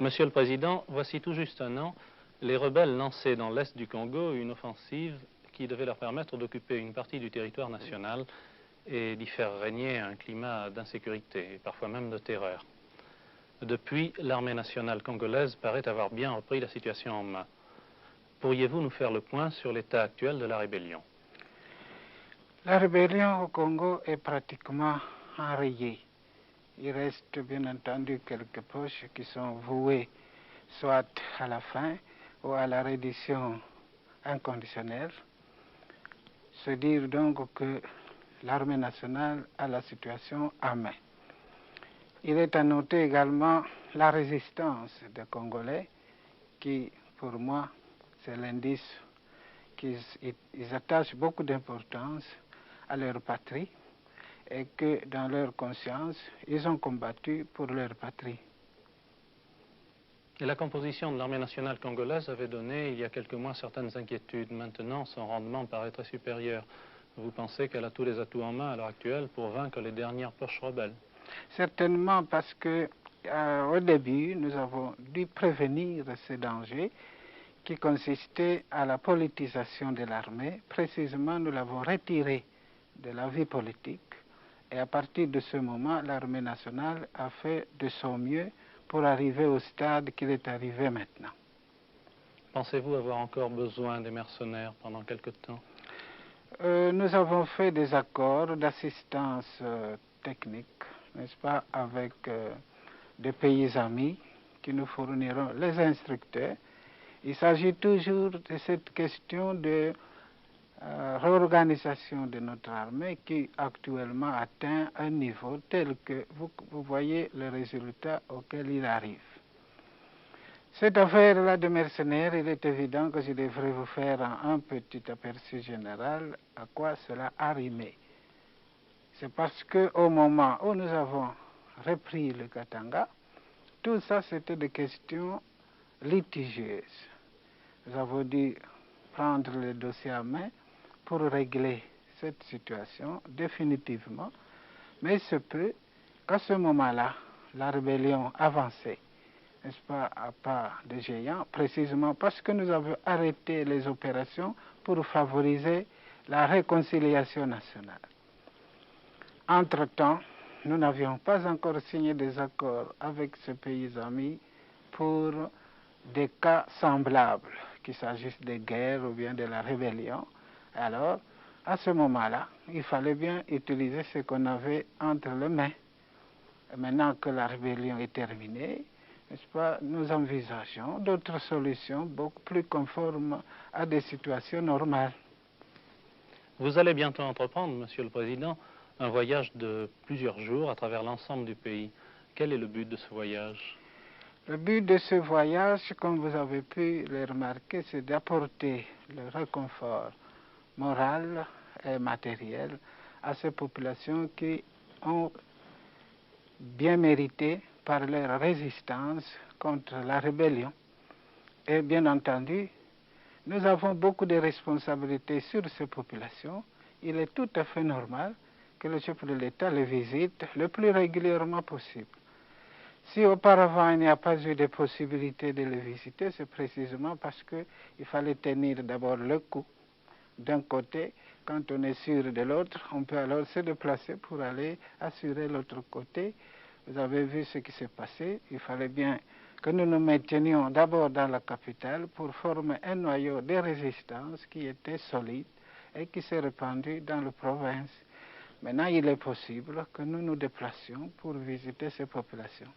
Monsieur le Président, voici tout juste un an, les rebelles lançaient dans l'est du Congo une offensive qui devait leur permettre d'occuper une partie du territoire national et d'y faire régner un climat d'insécurité et parfois même de terreur. Depuis, l'armée nationale congolaise paraît avoir bien repris la situation en main. Pourriez-vous nous faire le point sur l'état actuel de la rébellion? La rébellion au Congo est pratiquement enrayée. Il reste bien entendu quelques poches qui sont vouées soit à la fin ou à la reddition inconditionnelle. Se dire donc que l'armée nationale a la situation en main. Il est à noter également la résistance des Congolais qui, pour moi, c'est l'indice qu'ils attachent beaucoup d'importance à leur patrie et que dans leur conscience, ils ont combattu pour leur patrie. Et la composition de l'armée nationale congolaise avait donné, il y a quelques mois, certaines inquiétudes. Maintenant, son rendement paraît très supérieur. Vous pensez qu'elle a tous les atouts en main à l'heure actuelle pour vaincre les dernières poches rebelles? Certainement parce que au début, nous avons dû prévenir ces dangers qui consistaient à la politisation de l'armée. Précisément, nous l'avons retirée de la vie politique. Et à partir de ce moment, l'armée nationale a fait de son mieux pour arriver au stade qu'il est arrivé maintenant. Pensez-vous avoir encore besoin des mercenaires pendant quelque temps? Nous avons fait des accords d'assistance technique, n'est-ce pas, avec des pays amis qui nous fourniront les instructeurs. Il s'agit toujours de cette question de réorganisation de notre armée qui actuellement atteint un niveau tel que vous voyez le résultat auquel il arrive. Cette affaire-là de mercenaires, il est évident que je devrais vous faire un petit aperçu général à quoi cela a rimé. C'est parce qu'au moment où nous avons repris le Katanga, tout ça c'était des questions litigieuses. Nous avons dû prendre le dossier en main pour régler cette situation définitivement, mais il se peut qu'à ce moment-là, la rébellion avançait, n'est-ce pas, à pas de géant, précisément parce que nous avons arrêté les opérations pour favoriser la réconciliation nationale. Entre-temps, nous n'avions pas encore signé des accords avec ce pays ami pour des cas semblables, qu'il s'agisse de guerre ou bien de la rébellion. Alors, à ce moment-là, il fallait bien utiliser ce qu'on avait entre les mains. Et maintenant que la rébellion est terminée, n'est-ce pas, nous envisageons d'autres solutions beaucoup plus conformes à des situations normales. Vous allez bientôt entreprendre, Monsieur le Président, un voyage de plusieurs jours à travers l'ensemble du pays. Quel est le but de ce voyage? Le but de ce voyage, comme vous avez pu le remarquer, c'est d'apporter le réconfort moral et matériel à ces populations qui ont bien mérité par leur résistance contre la rébellion. Et bien entendu, nous avons beaucoup de responsabilités sur ces populations. Il est tout à fait normal que le chef de l'État les visite le plus régulièrement possible. Si auparavant il n'y a pas eu de possibilité de les visiter, c'est précisément parce qu'il fallait tenir d'abord le coup d'un côté. Quand on est sûr de l'autre, on peut alors se déplacer pour aller assurer l'autre côté. Vous avez vu ce qui s'est passé. Il fallait bien que nous nous maintenions d'abord dans la capitale pour former un noyau de résistance qui était solide et qui s'est répandu dans la province. Maintenant, il est possible que nous nous déplacions pour visiter ces populations.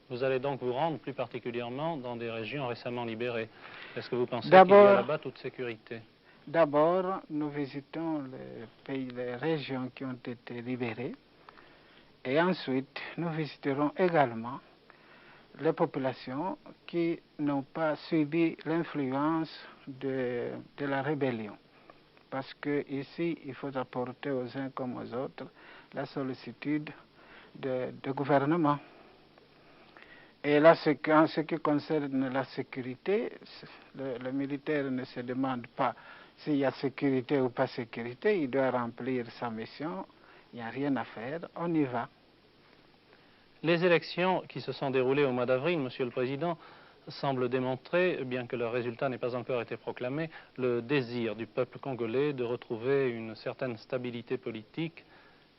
Vous allez donc vous rendre plus particulièrement dans des régions récemment libérées. Est-ce que vous pensez qu'il y a là-bas toute sécurité? D'abord, nous visitons les régions qui ont été libérées et ensuite, nous visiterons également les populations qui n'ont pas subi l'influence de la rébellion. Parce qu'ici, il faut apporter aux uns comme aux autres la sollicitude du gouvernement. Et là, en ce qui concerne la sécurité, le militaire ne se demande pas s'il y a sécurité ou pas sécurité, il doit remplir sa mission, il n'y a rien à faire, on y va. Les élections qui se sont déroulées au mois d'avril, Monsieur le Président, semblent démontrer, bien que leur résultat n'ait pas encore été proclamé, le désir du peuple congolais de retrouver une certaine stabilité politique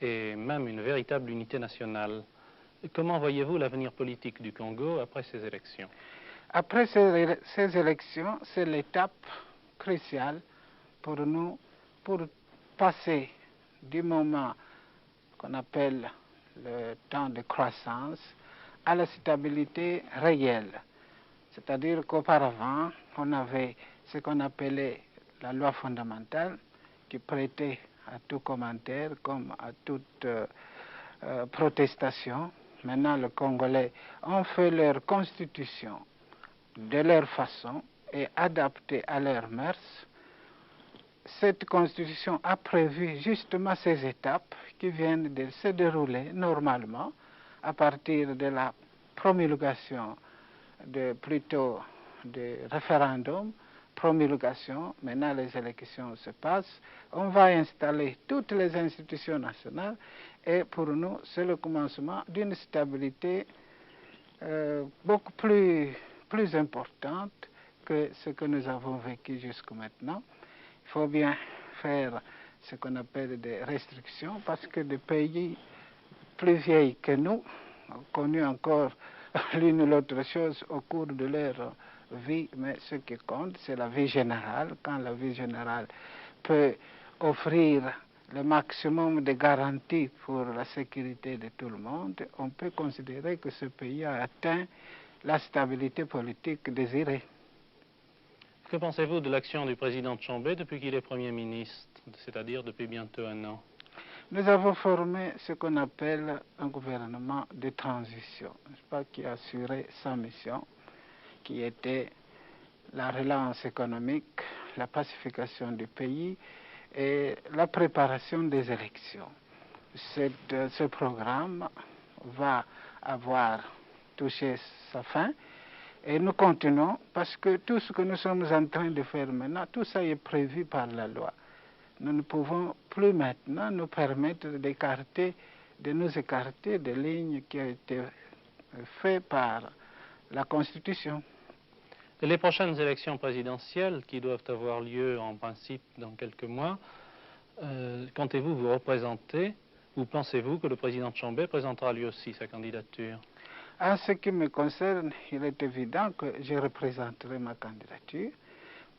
et même une véritable unité nationale. Comment voyez-vous l'avenir politique du Congo après ces élections? Après ces élections, c'est l'étape cruciale pour nous, pour passer du moment qu'on appelle le temps de croissance à la stabilité réelle. C'est-à-dire qu'auparavant, on avait ce qu'on appelait la loi fondamentale qui prêtait à tout commentaire comme à toute protestation. Maintenant, les Congolais ont fait leur constitution de leur façon et adaptée à leurs mœurs. Cette constitution a prévu justement ces étapes qui viennent de se dérouler normalement à partir de la promulgation plutôt de référendum, promulgation, maintenant les élections se passent, on va installer toutes les institutions nationales et pour nous c'est le commencement d'une stabilité beaucoup plus importante que ce que nous avons vécu jusqu'à maintenant. Il faut bien faire ce qu'on appelle des restrictions parce que des pays plus vieilles que nous ont connu encore l'une ou l'autre chose au cours de leur vie, mais ce qui compte, c'est la vie générale. Quand la vie générale peut offrir le maximum de garanties pour la sécurité de tout le monde, on peut considérer que ce pays a atteint la stabilité politique désirée. Que pensez-vous de l'action du président Tshombe depuis qu'il est Premier ministre, c'est-à-dire depuis bientôt un an? Nous avons formé ce qu'on appelle un gouvernement de transition, qui a assuré sa mission, qui était la relance économique, la pacification du pays et la préparation des élections. Ce programme va avoir touché sa fin et nous continuons parce que tout ce que nous sommes en train de faire maintenant, tout ça est prévu par la loi. Nous ne pouvons plus maintenant nous permettre de nous écarter des lignes qui ont été faites par la Constitution. Les prochaines élections présidentielles qui doivent avoir lieu en principe dans quelques mois, comptez-vous vous représenter ou pensez-vous que le président Tshombe présentera lui aussi sa candidature? En ce qui me concerne, il est évident que je représenterai ma candidature.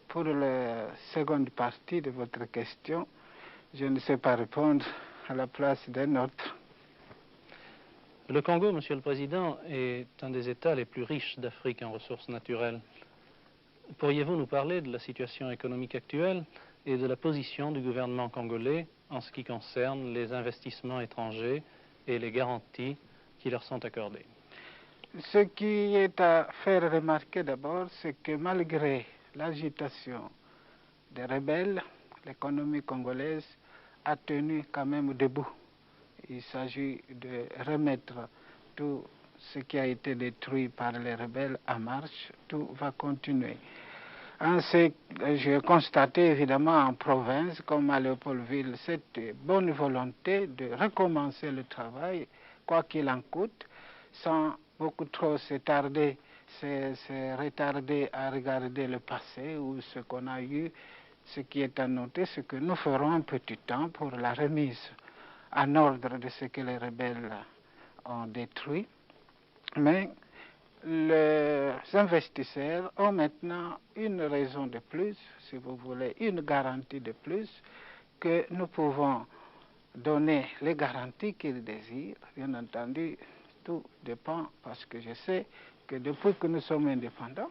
Pour la seconde partie de votre question, je ne sais pas répondre à la place d'un autre. Le Congo, Monsieur le Président, est un des États les plus riches d'Afrique en ressources naturelles. Pourriez-vous nous parler de la situation économique actuelle et de la position du gouvernement congolais en ce qui concerne les investissements étrangers et les garanties qui leur sont accordées? Ce qui est à faire remarquer d'abord, c'est que malgré l'agitation des rebelles, l'économie congolaise a tenu quand même debout. Il s'agit de remettre tout ce qui a été détruit par les rebelles en marche. Tout va continuer. J'ai constaté évidemment en province, comme à Léopoldville, cette bonne volonté de recommencer le travail, quoi qu'il en coûte, sans beaucoup trop se retarder à regarder le passé ou ce qu'on a eu. Ce qui est à noter, c'est que nous ferons un petit temps pour la remise en ordre de ce que les rebelles ont détruit. Mais les investisseurs ont maintenant une raison de plus, si vous voulez, une garantie de plus, que nous pouvons donner les garanties qu'ils désirent. Bien entendu, tout dépend parce que je sais que depuis que nous sommes indépendants,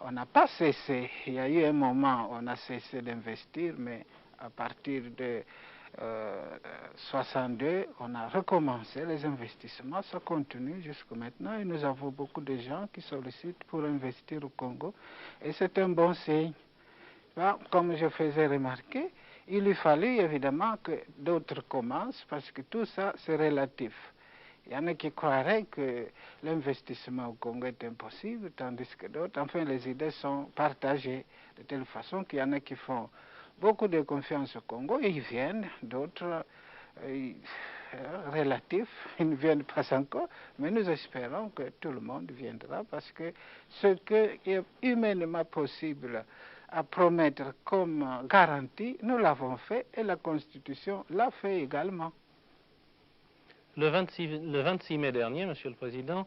on n'a pas cessé. Il y a eu un moment où on a cessé d'investir, mais à partir de 62, on a recommencé les investissements. Ça continue jusqu'à maintenant et nous avons beaucoup de gens qui sollicitent pour investir au Congo et c'est un bon signe. Là, comme je faisais remarquer, il lui fallait évidemment que d'autres commencent parce que tout ça c'est relatif. Il y en a qui croiraient que l'investissement au Congo est impossible, tandis que d'autres, enfin les idées sont partagées de telle façon qu'il y en a qui font beaucoup de confiance au Congo et ils viennent, d'autres relatif, ils ne viennent pas encore, mais nous espérons que tout le monde viendra parce que ce qui est humainement possible à promettre comme garantie, nous l'avons fait et la Constitution l'a fait également. Le 26 mai dernier, Monsieur le Président,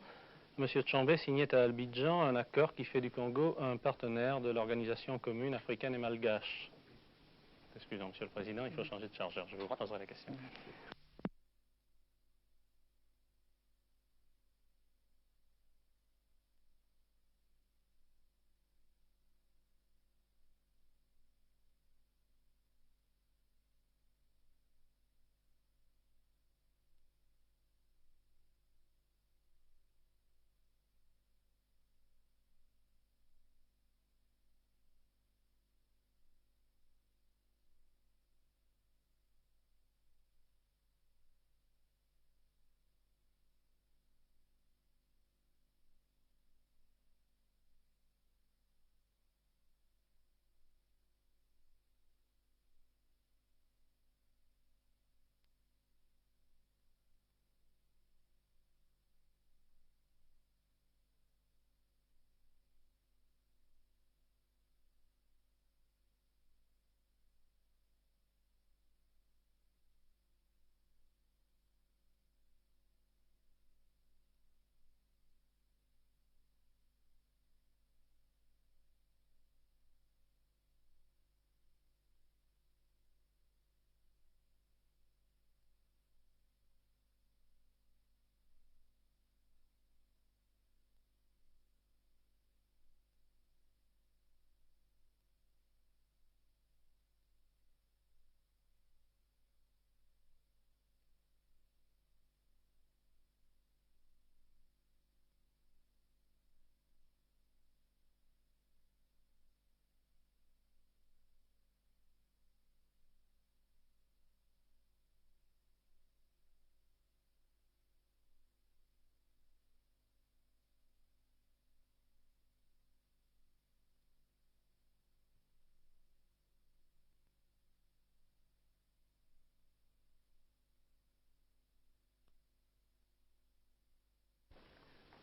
Monsieur Tshombe signait à Abidjan un accord qui fait du Congo un partenaire de l'Organisation commune africaine et malgache. Excusez-moi, Monsieur le Président, il faut changer de chargeur. Je vous reposerai la question.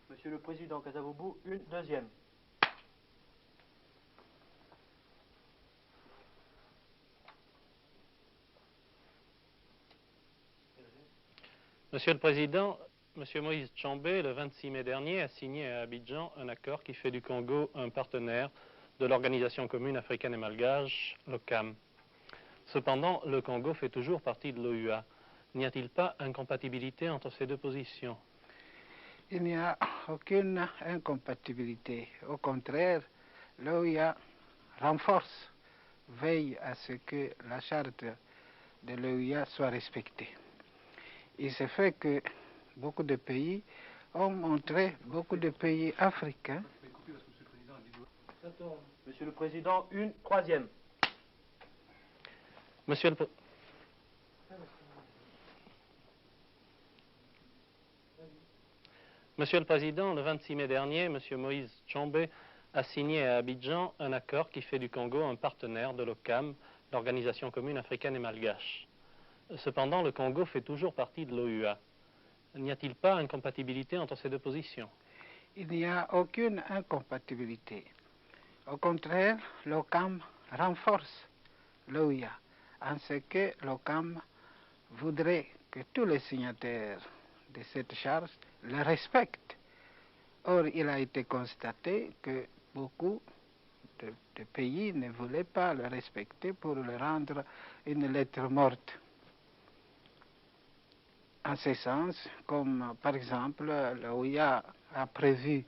Monsieur le Président Kasavubu, une deuxième. Monsieur le Président, Monsieur Moïse Tshombe, le 26 mai dernier, a signé à Abidjan un accord qui fait du Congo un partenaire de l'Organisation commune africaine et malgache, l'OCAM. Cependant, le Congo fait toujours partie de l'OUA. N'y a-t-il pas incompatibilité entre ces deux positions? Il n'y a aucune incompatibilité. Au contraire, l'OUA renforce, veille à ce que la charte de l'OUA soit respectée. Il se fait que beaucoup de pays ont montré, beaucoup de pays africains. Monsieur le Président, une troisième. Monsieur le Président, le 26 mai dernier, Monsieur Moïse Tshombe a signé à Abidjan un accord qui fait du Congo un partenaire de l'OCAM, l'Organisation commune africaine et malgache. Cependant, le Congo fait toujours partie de l'OUA. N'y a-t-il pas incompatibilité entre ces deux positions? Il n'y a aucune incompatibilité. Au contraire, l'OCAM renforce l'OUA en ce que l'OCAM voudrait que tous les signataires de cette charte le respectent. Or, il a été constaté que beaucoup de pays ne voulaient pas le respecter pour le rendre une lettre morte. En ce sens, comme par exemple l'OUA a prévu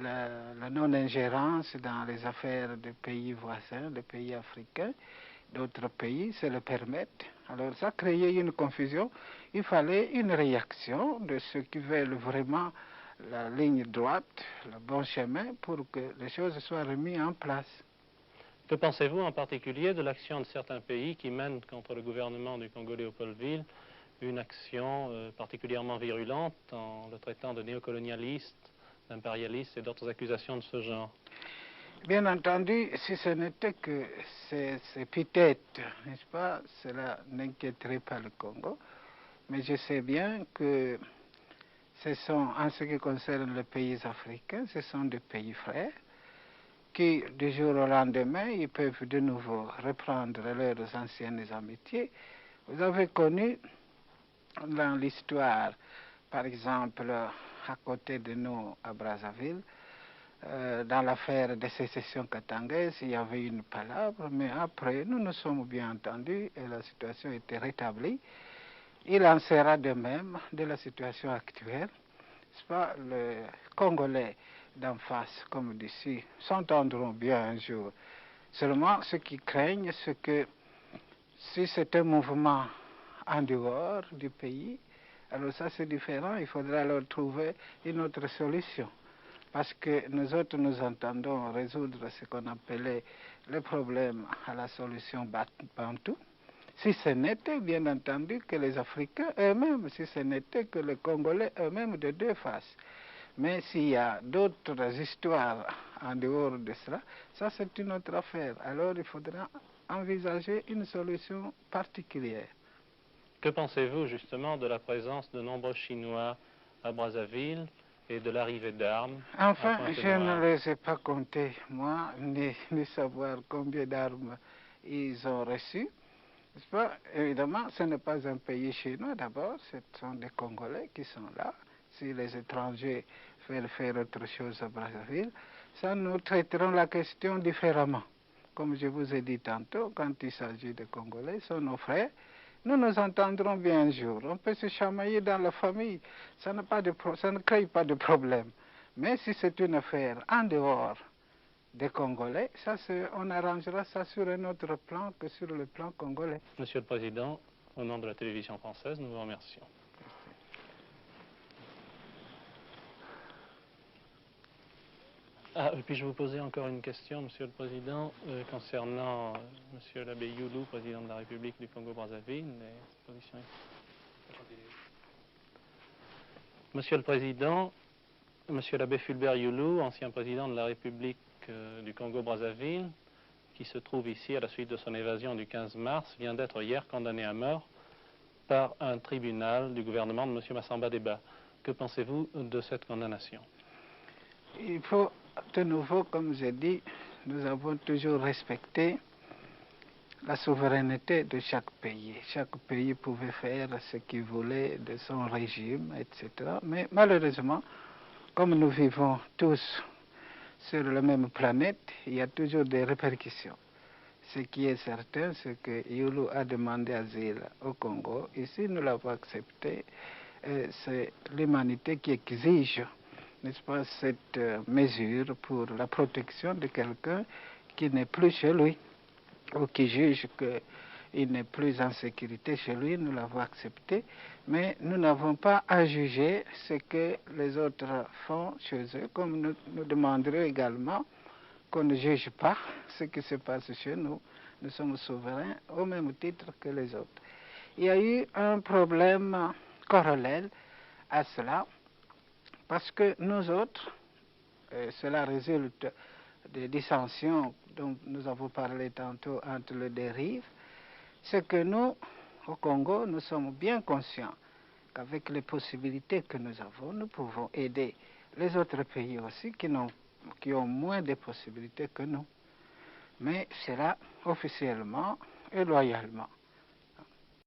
la non-ingérence dans les affaires des pays voisins, des pays africains, d'autres pays se le permettent. Alors ça a créé une confusion. Il fallait une réaction de ceux qui veulent vraiment la ligne droite, le bon chemin, pour que les choses soient remises en place. Que pensez-vous en particulier de l'action de certains pays qui mènent contre le gouvernement du Congo-Léopoldville une action particulièrement virulente en le traitant de néocolonialiste, d'impérialiste et d'autres accusations de ce genre? Bien entendu, si ce n'était que ces épithètes, n'est-ce pas, cela n'inquiéterait pas le Congo. Mais je sais bien que en ce qui concerne les pays africains, ce sont des pays frères qui, du jour au lendemain, ils peuvent de nouveau reprendre leurs anciennes amitiés. Vous avez connu dans l'histoire, par exemple, à côté de nous, à Brazzaville, dans l'affaire de sécession katangaise, il y avait une palabre, mais après, nous nous sommes bien entendus et la situation était rétablie. Il en sera de même de la situation actuelle. C'est pas les Congolais d'en face, comme d'ici, s'entendront bien un jour. Seulement, ce qui craignent, c'est que si c'est un mouvement en dehors du pays, alors ça c'est différent, il faudra alors trouver une autre solution. Parce que nous autres, nous entendons résoudre ce qu'on appelait le problème à la solution Bantou. Si ce n'était bien entendu que les Africains eux-mêmes, si ce n'était que les Congolais eux-mêmes de deux faces. Mais s'il y a d'autres histoires en dehors de cela, ça c'est une autre affaire. Alors il faudra envisager une solution particulière. Que pensez-vous justement de la présence de nombreux Chinois à Brazzaville et de l'arrivée d'armes? Enfin, je ne les ai pas comptés, moi, ni savoir combien d'armes ils ont reçues. Évidemment, ce n'est pas un pays chinois d'abord, ce sont des Congolais qui sont là. Si les étrangers veulent faire autre chose à Brazzaville, ça nous traiterons la question différemment. Comme je vous ai dit tantôt, quand il s'agit de Congolais, ils sont nos frères. Nous nous entendrons bien un jour. On peut se chamailler dans la famille, ça ne crée pas de problème. Mais si c'est une affaire en dehors des Congolais, on arrangera ça sur un autre plan que sur le plan congolais. Monsieur le Président, au nom de la télévision française, nous vous remercions. Puis-je vous poser encore une question, Monsieur le Président, concernant Monsieur l'abbé Youlou, président de la République du Congo-Brazzaville. Monsieur le Président, Monsieur l'abbé Fulbert Youlou, ancien président de la République du Congo-Brazzaville, qui se trouve ici à la suite de son évasion du 15 mars, vient d'être hier condamné à mort par un tribunal du gouvernement de Monsieur Massamba Deba. Que pensez-vous de cette condamnation? Il faut, de nouveau, comme j'ai dit, nous avons toujours respecté la souveraineté de chaque pays. Chaque pays pouvait faire ce qu'il voulait de son régime, etc. Mais malheureusement, comme nous vivons tous sur la même planète, il y a toujours des répercussions. Ce qui est certain, c'est que Youlou a demandé asile au Congo. Ici, nous l'avons accepté. C'est l'humanité qui exige, n'est-ce pas, cette mesure pour la protection de quelqu'un qui n'est plus chez lui ou qui juge qu'il n'est plus en sécurité chez lui. Nous l'avons accepté, mais nous n'avons pas à juger ce que les autres font chez eux, comme nous demanderons également qu'on ne juge pas ce qui se passe chez nous. Nous sommes souverains au même titre que les autres. Il y a eu un problème corollaire à cela, parce que nous autres, cela résulte des dissensions dont nous avons parlé tantôt entre les deux rives, c'est que nous, au Congo, nous sommes bien conscients qu'avec les possibilités que nous avons, nous pouvons aider les autres pays aussi qui ont moins de possibilités que nous. Mais c'est là, officiellement et loyalement.